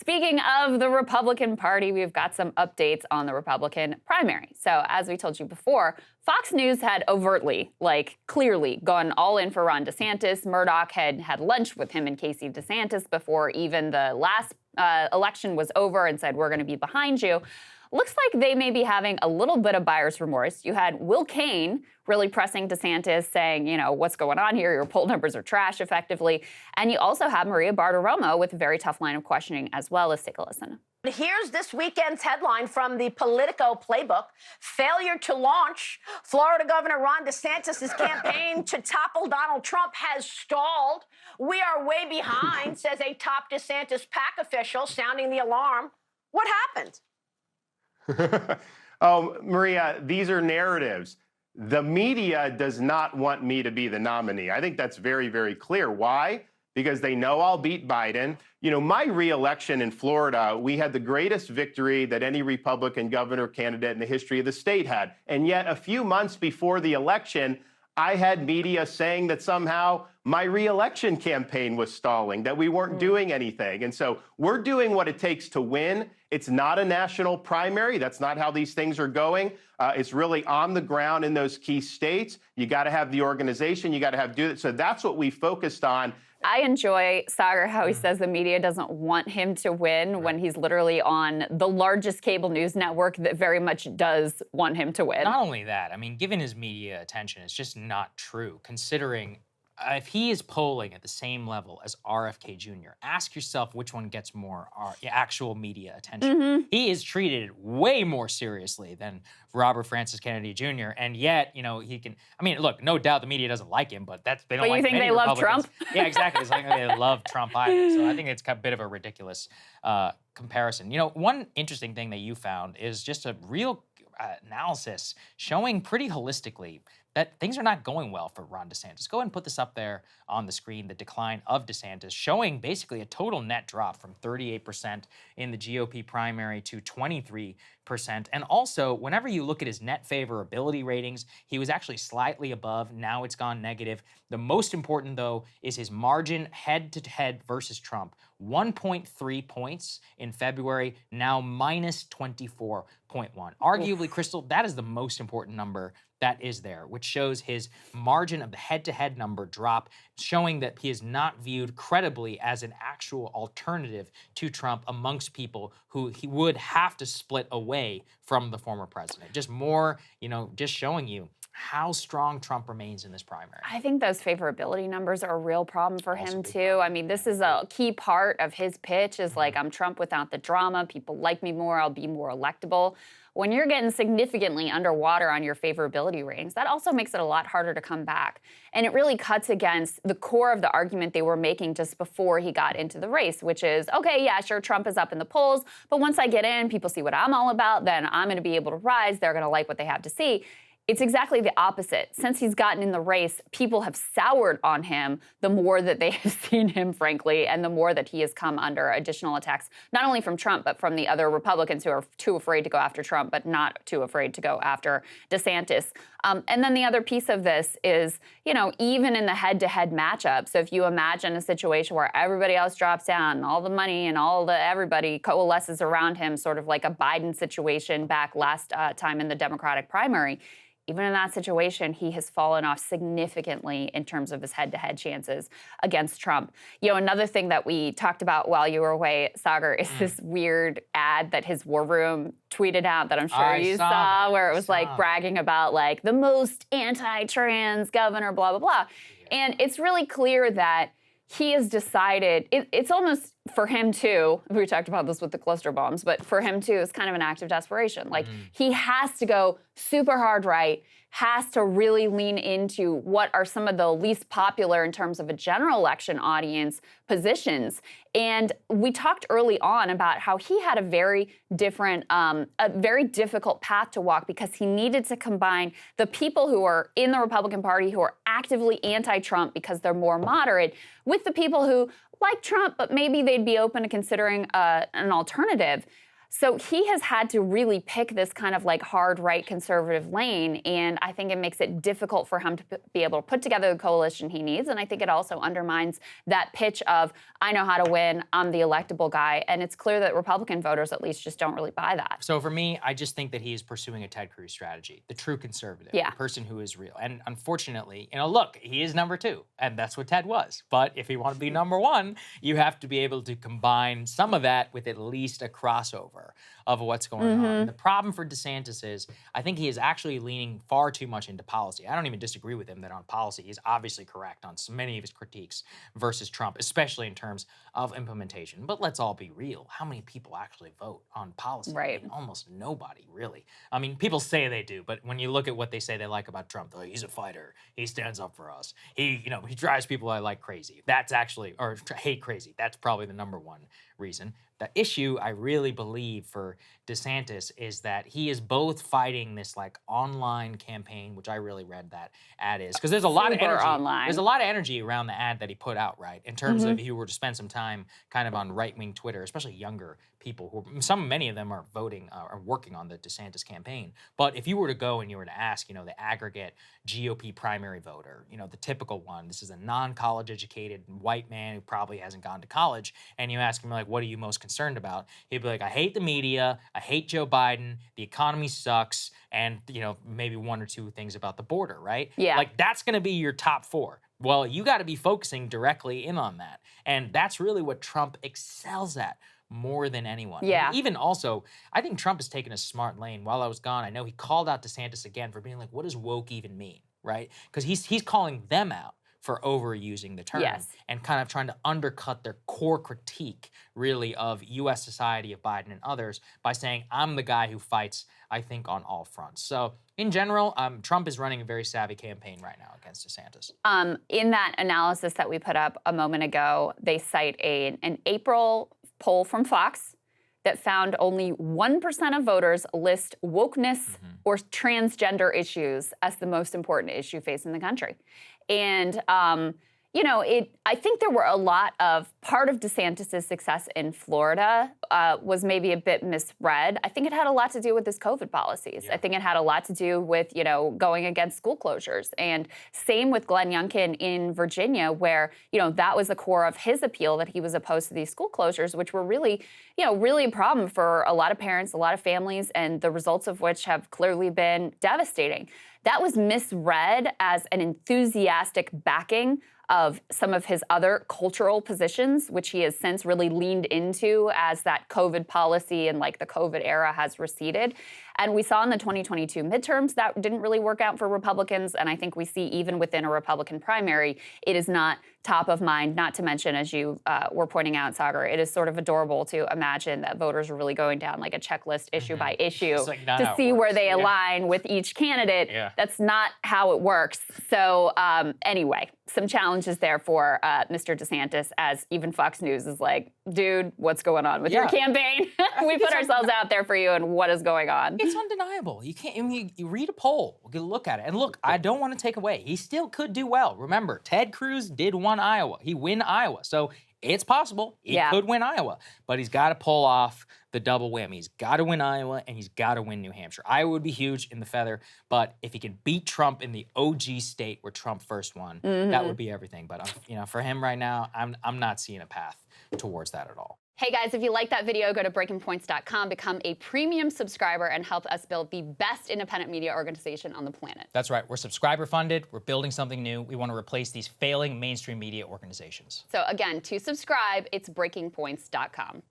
Speaking of the Republican Party, we've got some updates on the Republican primary. So as we told you before, Fox News had overtly, clearly gone all in for Ron DeSantis. Murdoch had lunch with him and Casey DeSantis before even the last election was over and said, we're going to be behind you. Looks like they may be having a little bit of buyer's remorse. You had Will Cain really pressing DeSantis, saying, what's going on here? Your poll numbers are trash, effectively. And you also have Maria Bartiromo with a very tough line of questioning as well. Let's take a listen. Here's this weekend's headline from the Politico playbook. Failure to launch. Florida Governor Ron DeSantis' campaign to topple Donald Trump has stalled. We are way behind, says a top DeSantis PAC official, sounding the alarm. What happened? Oh, Maria, these are narratives. The media does not want me to be the nominee. I think that's very, very clear. Why? Because they know I'll beat Biden. My re-election in Florida, we had the greatest victory that any Republican governor candidate in the history of the state had. And yet a few months before the election, I had media saying that somehow my re-election campaign was stalling, that we weren't doing anything. And so we're doing what it takes to win. It's not a national primary. That's not how these things are going. It's really on the ground in those key states. You got to have the organization. You got to do it. So that's what we focused on. I enjoy, Saagar, how he says the media doesn't want him to win when he's literally on the largest cable news network that very much does want him to win. Not only that, given his media attention, it's just not true, considering if he is polling at the same level as RFK Jr., ask yourself which one gets more actual media attention. He is treated way more seriously than Robert Francis Kennedy Jr., and yet, he can, look, no doubt the media doesn't like him, but they don't like many Republicans. But you think they love Trump? Yeah, exactly. It's like they love Trump either. So I think it's a bit of a ridiculous comparison. One interesting thing that you found is just a real analysis showing pretty holistically that things are not going well for Ron DeSantis. Go ahead and put this up there on the screen, the decline of DeSantis, showing basically a total net drop from 38% in the GOP primary to 23%. And also, whenever you look at his net favorability ratings, he was actually slightly above. Now it's gone negative. The most important, though, is his margin head-to-head versus Trump. 1.3 points in February, now minus 24.1. Arguably, Krystal, that is the most important number that is there, which shows his margin of the head-to-head number drop, showing that he is not viewed credibly as an actual alternative to Trump amongst people who he would have to split away from the former president. Just more, just showing you how strong Trump remains in this primary. I think those favorability numbers are a real problem for him, too. This is a key part of his pitch is I'm Trump without the drama. People like me more. I'll be more electable. When you're getting significantly underwater on your favorability ratings, that also makes it a lot harder to come back. And it really cuts against the core of the argument they were making just before he got into the race, which is, okay, yeah, sure, Trump is up in the polls, but once I get in, people see what I'm all about, then I'm going to be able to rise. They're going to like what they have to see. It's exactly the opposite. Since he's gotten in the race, people have soured on him the more that they have seen him, frankly, and the more that he has come under additional attacks, not only from Trump, but from the other Republicans who are too afraid to go after Trump, but not too afraid to go after DeSantis. And then the other piece of this is, even in the head-to-head matchup, so if you imagine a situation where everybody else drops down and all the money and everybody coalesces around him, sort of like a Biden situation back last time in the Democratic primary, even in that situation, he has fallen off significantly in terms of his head-to-head chances against Trump. Another thing that we talked about while you were away, Saagar, is this weird ad that his war room tweeted out that I'm sure you saw, where it was bragging about the most anti-trans governor, blah, blah, blah. And it's really clear that he has decided, it's almost for him too, we talked about this with the cluster bombs, but for him too, it's kind of an act of desperation. He has to go super hard right, has to really lean into what are some of the least popular in terms of a general election audience positions. And we talked early on about how he had a very different, a very difficult path to walk because he needed to combine the people who are in the Republican Party who are actively anti-Trump because they're more moderate with the people who like Trump, but maybe they'd be open to considering an alternative. So he has had to really pick this kind of like hard right conservative lane, and I think it makes it difficult for him to be able to put together the coalition he needs, and I think it also undermines that pitch of, I know how to win, I'm the electable guy, and it's clear that Republican voters at least just don't really buy that. So for me, I just think that he is pursuing a Ted Cruz strategy, the true conservative, Yeah. the person who is real. And unfortunately, look, he is number 2, and that's what Ted was. But if you want to be number 1, you have to be able to combine some of that with at least a crossover of what's going on. And the problem for DeSantis is, I think he is actually leaning far too much into policy. I don't even disagree with him that on policy, he's obviously correct on so many of his critiques versus Trump, especially in terms of implementation. But let's all be real. How many people actually vote on policy? Right. I mean, almost nobody, really. I mean, people say they do, but when you look at what they say they like about Trump, they're like, he's a fighter. He stands up for us. He drives people I like crazy. That's actually, or hate crazy. That's probably the number 1 reason. The issue I really believe for DeSantis is that he is both fighting this like online campaign, which I really read that ad is, because there's a lot of Super energy. online. There's a lot of energy around the ad that he put out, right? In terms of if you were to spend some time kind of on right-wing Twitter, especially younger people who many of them are voting or working on the DeSantis campaign. But if you were to go and you were to ask, the aggregate GOP primary voter, the typical one, this is a non-college educated white man who probably hasn't gone to college, and you ask him like, what are you most concerned about? He'd be like, I hate the media, I hate Joe Biden, the economy sucks, and maybe 1 or 2 things about the border, right? Yeah. Like that's gonna be your top 4. Well, you gotta be focusing directly in on that. And that's really what Trump excels at more than anyone. Yeah. And even also, I think Trump has taken a smart lane. While I was gone, I know he called out DeSantis again for being like, what does woke even mean, right? Because he's calling them out for overusing the term Yes. and kind of trying to undercut their core critique, really, of U.S. society, of Biden and others by saying, I'm the guy who fights, I think, on all fronts. So in general, Trump is running a very savvy campaign right now against DeSantis. In that analysis that we put up a moment ago, they cite an April poll from Fox that found only 1% of voters list wokeness or transgender issues as the most important issue facing the country. And, I think there were a lot of, part of DeSantis' success in Florida was maybe a bit misread. I think it had a lot to do with his COVID policies. Yeah. I think it had a lot to do with, going against school closures. And same with Glenn Youngkin in Virginia, where, that was the core of his appeal, that he was opposed to these school closures, which were really, really a problem for a lot of parents, a lot of families, and the results of which have clearly been devastating. That was misread as an enthusiastic backing of some of his other cultural positions, which he has since really leaned into as that COVID policy and like the COVID era has receded. And we saw in the 2022 midterms that didn't really work out for Republicans. And I think we see even within a Republican primary, it is not top of mind, not to mention, as you were pointing out, Saagar, it is sort of adorable to imagine that voters are really going down like a checklist issue by issue to see where they align with each candidate. Yeah. That's not how it works. So anyway, some challenges there for Mr. DeSantis, as even Fox News is like, dude, what's going on with your campaign? We put ourselves out there for you, and what is going on? It's undeniable. You can't. You read a poll, you look at it, and look. I don't want to take away. He still could do well. Remember, Ted Cruz did win Iowa. He win Iowa, so it's possible he could win Iowa. But he's got to pull off the double whammy. He's got to win Iowa, and he's got to win New Hampshire. Iowa would be huge in the feather, but if he can beat Trump in the OG state where Trump first won, that would be everything. But for him right now, I'm not seeing a path towards that at all. Hey guys, if you like that video, go to breakingpoints.com, become a premium subscriber, and help us build the best independent media organization on the planet. That's right. We're subscriber funded. We're building something new. We want to replace these failing mainstream media organizations. So again, to subscribe, it's breakingpoints.com.